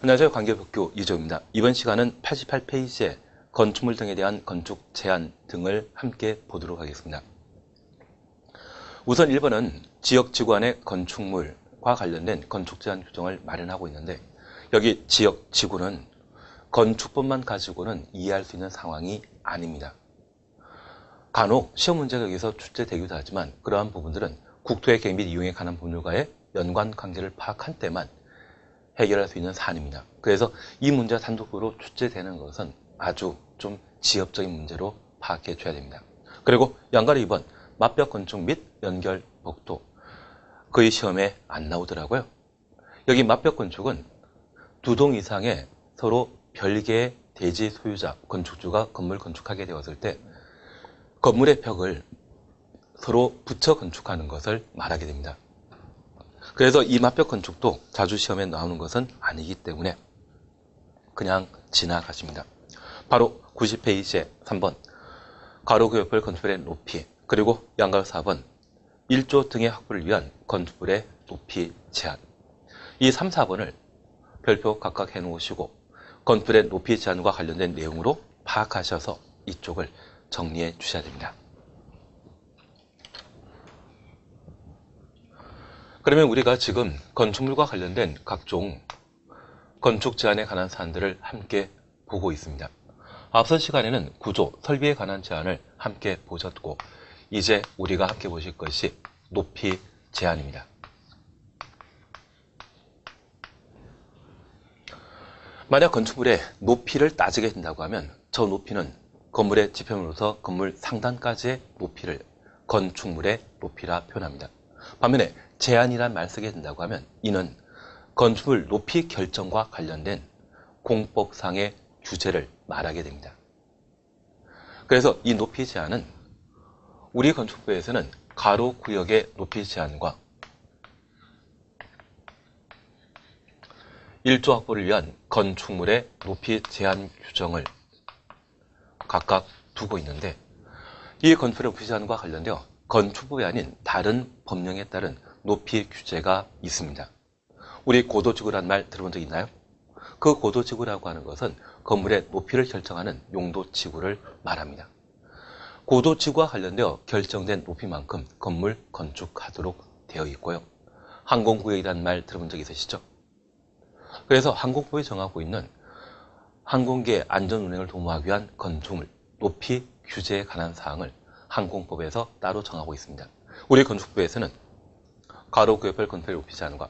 안녕하세요. 관계법규 이조입니다. 이번 시간은 88페이지에 건축물 등에 대한 건축 제한 등을 함께 보도록 하겠습니다. 우선 1번은 지역지구 안의 건축물과 관련된 건축 제한 규정을 마련하고 있는데, 여기 지역지구는 건축법만 가지고는 이해할 수 있는 상황이 아닙니다. 간혹 시험 문제가 여기서 출제되기도 하지만 그러한 부분들은 국토의 계획 및 이용에 관한 법률과의 연관 관계를 파악한 때만 해결할 수 있는 사안입니다. 그래서 이 문제가 단독으로 출제되는 것은 아주 좀 지엽적인 문제로 파악해 줘야 됩니다. 그리고 양가로 2번 맞벽 건축 및 연결 복도, 거의 시험에 안 나오더라고요. 여기 맞벽 건축은 두 동 이상의 서로 별개의 대지 소유자, 건축주가 건물 건축하게 되었을 때 건물의 벽을 서로 붙여 건축하는 것을 말하게 됩니다. 그래서 이 맞벽 건축도 자주 시험에 나오는 것은 아니기 때문에 그냥 지나가십니다. 바로 90페이지에 3번 가로 구역별 건축물의 높이, 그리고 양가로 4번 1조 등의 확보를 위한 건축물의 높이 제한, 이 3, 4번을 별표 각각 해놓으시고 건축물의 높이 제한과 관련된 내용으로 파악하셔서 이쪽을 정리해 주셔야 됩니다. 그러면 우리가 지금 건축물과 관련된 각종 건축 제한에 관한 사안들을 함께 보고 있습니다. 앞선 시간에는 구조, 설비에 관한 제한을 함께 보셨고, 이제 우리가 함께 보실 것이 높이 제한입니다. 만약 건축물의 높이를 따지게 된다고 하면 저 높이는 건물의 지표면으로서 건물 상단까지의 높이를 건축물의 높이라 표현합니다. 반면에 제한이란 말 쓰게 된다고 하면 이는 건축물 높이 결정과 관련된 공법상의 규제를 말하게 됩니다. 그래서 이 높이 제한은 우리 건축부에서는 가로 구역의 높이 제한과 1조 확보를 위한 건축물의 높이 제한 규정을 각각 두고 있는데, 이 건축물의 높이 제한과 관련되어 건축법이 아닌 다른 법령에 따른 높이 규제가 있습니다. 우리 고도지구라는 말 들어본 적 있나요? 그 고도지구라고 하는 것은 건물의 높이를 결정하는 용도지구를 말합니다. 고도지구와 관련되어 결정된 높이만큼 건물 건축하도록 되어 있고요. 항공구역이라는 말 들어본 적 있으시죠? 그래서 항공법이 정하고 있는 항공기의 안전운행을 도모하기 위한 건축물 높이 규제에 관한 사항을 항공법에서 따로 정하고 있습니다. 우리 건축부에서는 가로 구역별 건축물의 높이 제한과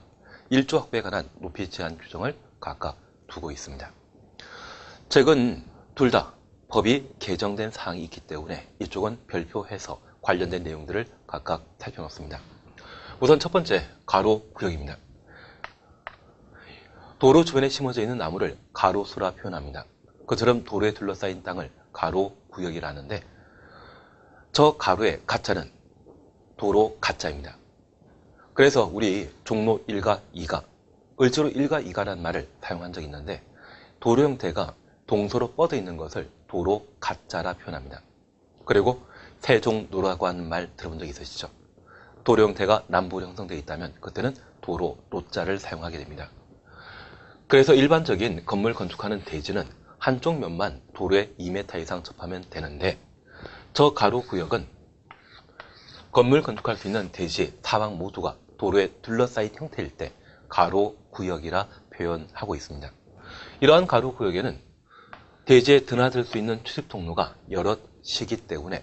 1조 확보에 관한 높이 제한 규정을 각각 두고 있습니다. 최근 둘 다 법이 개정된 사항이 있기 때문에 이쪽은 별표해서 관련된 내용들을 각각 살펴놓습니다. 우선 첫 번째, 가로 구역입니다. 도로 주변에 심어져 있는 나무를 가로수라 표현합니다. 그처럼 도로에 둘러싸인 땅을 가로 구역이라 하는데, 저 가로의 가짜는 도로 가짜입니다. 그래서 우리 종로 1가 2가, 을지로 1가 2가라는 말을 사용한 적이 있는데, 도로 형태가 동서로 뻗어 있는 것을 도로 가짜라 표현합니다. 그리고 세종로라고 하는 말 들어본 적 있으시죠? 도로 형태가 남북으로 형성되어 있다면 그때는 도로 로자를 사용하게 됩니다. 그래서 일반적인 건물 건축하는 대지는 한쪽 면만 도로에 2m 이상 접하면 되는데, 저 가로 구역은 건물 건축할 수 있는 대지 사방 모두가 도로에 둘러싸인 형태일 때 가로 구역이라 표현하고 있습니다. 이러한 가로 구역에는 대지에 드나들 수 있는 출입 통로가 여럿이기 때문에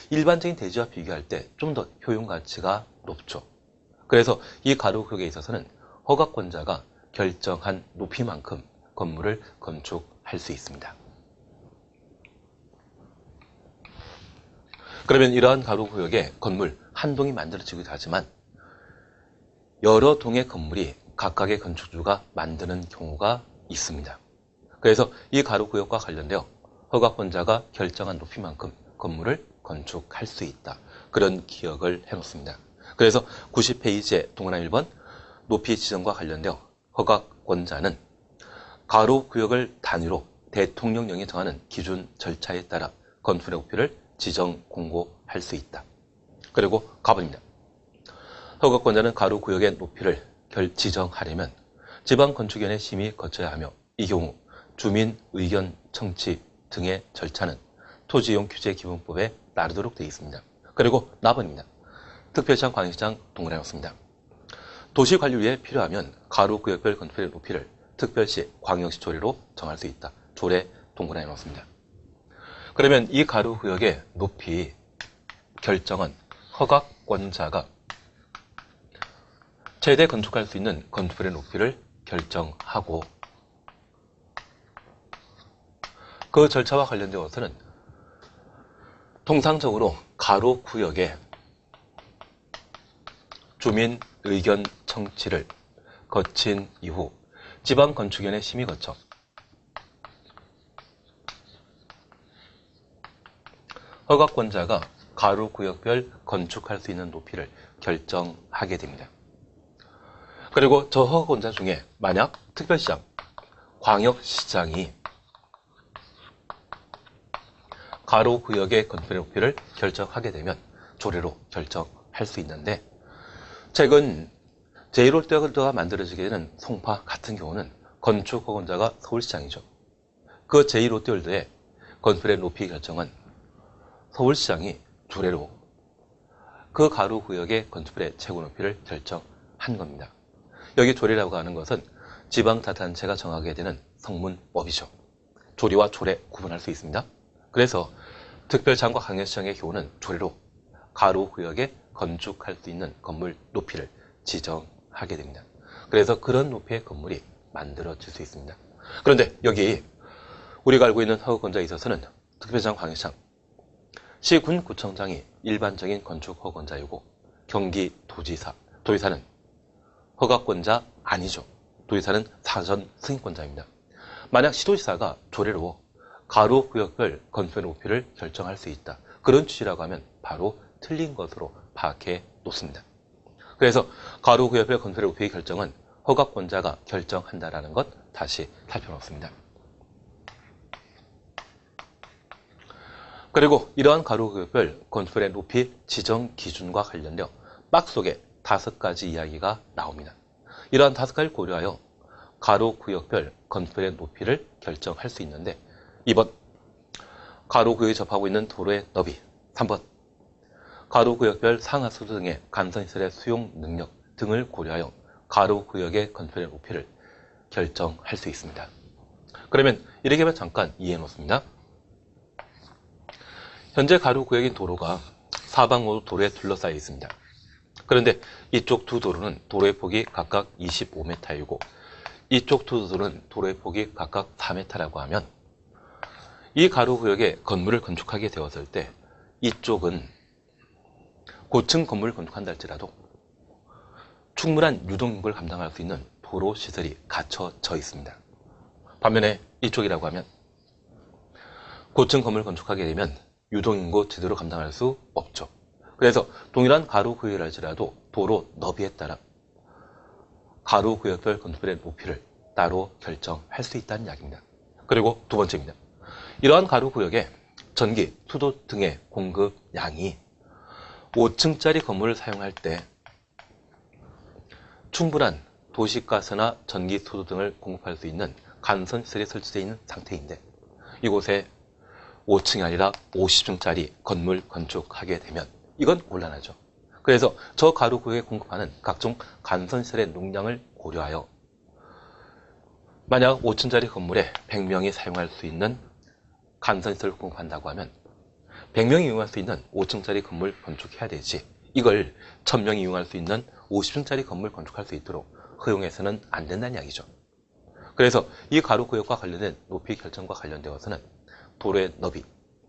일반적인 대지와 비교할 때 좀 더 효용 가치가 높죠. 그래서 이 가로 구역에 있어서는 허가권자가 결정한 높이만큼 건물을 건축할 수 있습니다. 그러면 이러한 가로 구역에 건물 한 동이 만들어지기도 하지만 여러 동의 건물이 각각의 건축주가 만드는 경우가 있습니다. 그래서 이 가로 구역과 관련되어 허가권자가 결정한 높이만큼 건물을 건축할 수 있다. 그런 기억을 해놓습니다. 그래서 90페이지에 동그라미 1번 높이 지정과 관련되어 허가권자는 가로 구역을 단위로 대통령령이 정하는 기준 절차에 따라 건축의 높이를 지정 공고할 수 있다. 그리고 가번입니다. 허가권자는 가로 구역의 높이를 지정하려면 지방건축위원회 심의 거쳐야 하며 이 경우 주민 의견 청취 등의 절차는 토지이용 규제 기본법에 따르도록 되어 있습니다. 그리고 4번입니다. 특별시장, 광역시장 동그라미 놓습니다. 도시관리위에 필요하면 가로구역별 건축의 높이를 특별시, 광역시 조례로 정할 수 있다. 조례 동그라미 놓습니다. 그러면 이 가로구역의 높이 결정은 허가권자가 최대 건축할 수 있는 건축물의 높이를 결정하고 그 절차와 관련되어서는 통상적으로 가로구역의 주민 의견 청취를 거친 이후 지방건축위원회 심의 거쳐 허가권자가 가로구역별 건축할 수 있는 높이를 결정하게 됩니다. 그리고 저 허가권자 중에 만약 특별시장, 광역시장이 가로구역의 건축의 높이를 결정하게 되면 조례로 결정할 수 있는데 최근 제1홀대가 만들어지게 되는 송파 같은 경우는 건축허가권자가 서울시장이죠. 그 제1홀대의 건축의 높이 결정은 서울시장이 조례로 그 가로구역의 건축물의 최고 높이를 결정한 겁니다. 여기 조례라고 하는 것은 지방자치단체가 정하게 되는 성문법이죠. 조례와 조례 구분할 수 있습니다. 그래서 특별시장과 광역시장의 경우는 조례로 가로구역에 건축할 수 있는 건물 높이를 지정하게 됩니다. 그래서 그런 높이의 건물이 만들어질 수 있습니다. 그런데 여기 우리가 알고 있는 허가권자에 있어서는 특별시장, 광역시장, 시군 구청장이 일반적인 건축 허가권자이고 경기도지사, 도지사는 허가권자 아니죠. 도지사는 사전 승인권자입니다. 만약 시도지사가 조례로 가로구역별 건축의 높이를 결정할 수 있다. 그런 취지라고 하면 바로 틀린 것으로 파악해 놓습니다. 그래서 가로구역별 건축의 높이 결정은 허가권자가 결정한다라는 것 다시 살펴놓습니다. 그리고 이러한 가로구역별 건축물의 높이 지정 기준과 관련되어 박스 속에 5가지 이야기가 나옵니다. 이러한 5가지를 고려하여 가로구역별 건축물의 높이를 결정할 수 있는데 2번, 가로구역에 접하고 있는 도로의 너비. 3번, 가로구역별 상하수도 등의 간선시설의 수용 능력 등을 고려하여 가로구역의 건축물의 높이를 결정할 수 있습니다. 그러면 이렇게 하면 잠깐 이해해 놓습니다. 현재 가로구역인 도로가 사방으로 도로에 둘러싸여 있습니다. 그런데 이쪽 두 도로는 도로의 폭이 각각 25m이고 이쪽 두 도로는 도로의 폭이 각각 4m라고 하면 이 가로구역에 건물을 건축하게 되었을 때 이쪽은 고층 건물을 건축한다 할지라도 충분한 유동인구를 감당할 수 있는 도로 시설이 갖춰져 있습니다. 반면에 이쪽이라고 하면 고층 건물을 건축하게 되면 유동인구 제대로 감당할 수 없죠. 그래서 동일한 가로구역이라 할지라도 도로 너비에 따라 가로구역별 건축물의 높이를 따로 결정할 수 있다는 이야기입니다. 그리고 두 번째입니다. 이러한 가로구역에 전기, 수도 등의 공급량이 5층짜리 건물을 사용할 때 충분한 도시가스나 전기, 수도 등을 공급할 수 있는 간선시설이 설치되어 있는 상태인데 이곳에 5층이 아니라 50층짜리 건물 건축하게 되면 이건 곤란하죠. 그래서 저 가로구역에 공급하는 각종 간선시설의 용량을 고려하여 만약 5층짜리 건물에 100명이 사용할 수 있는 간선시설을 공급한다고 하면 100명이 이용할 수 있는 5층짜리 건물 건축해야 되지 이걸 1000명이 이용할 수 있는 50층짜리 건물 건축할 수 있도록 허용해서는 안 된다는 이야기죠. 그래서 이 가로구역과 관련된 높이 결정과 관련되어서는 도로의 너비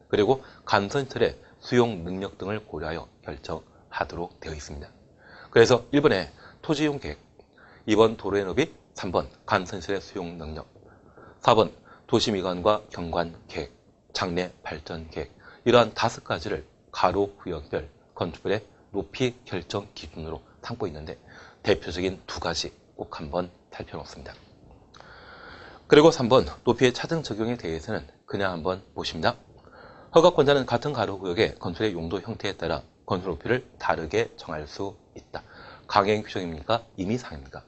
그리고 간선시설의 수용 능력 등을 고려하여 결정하도록 되어 있습니다. 그래서 1번에 토지이용 계획, 2번 도로의 너비, 3번 간선시설의 수용 능력, 4번 도시미관과 경관 계획, 장래 발전 계획 이러한 5가지를 가로구역별 건축물의 높이 결정 기준으로 삼고 있는데 대표적인 2가지 꼭 한번 살펴놓습니다. 그리고 3번 높이의 차등 적용에 대해서는 그냥 한번 보십니다. 허가권자는 같은 가로구역의 건축의 용도 형태에 따라 건축 높이를 다르게 정할 수 있다. 강행 규정입니까? 임의사항입니까?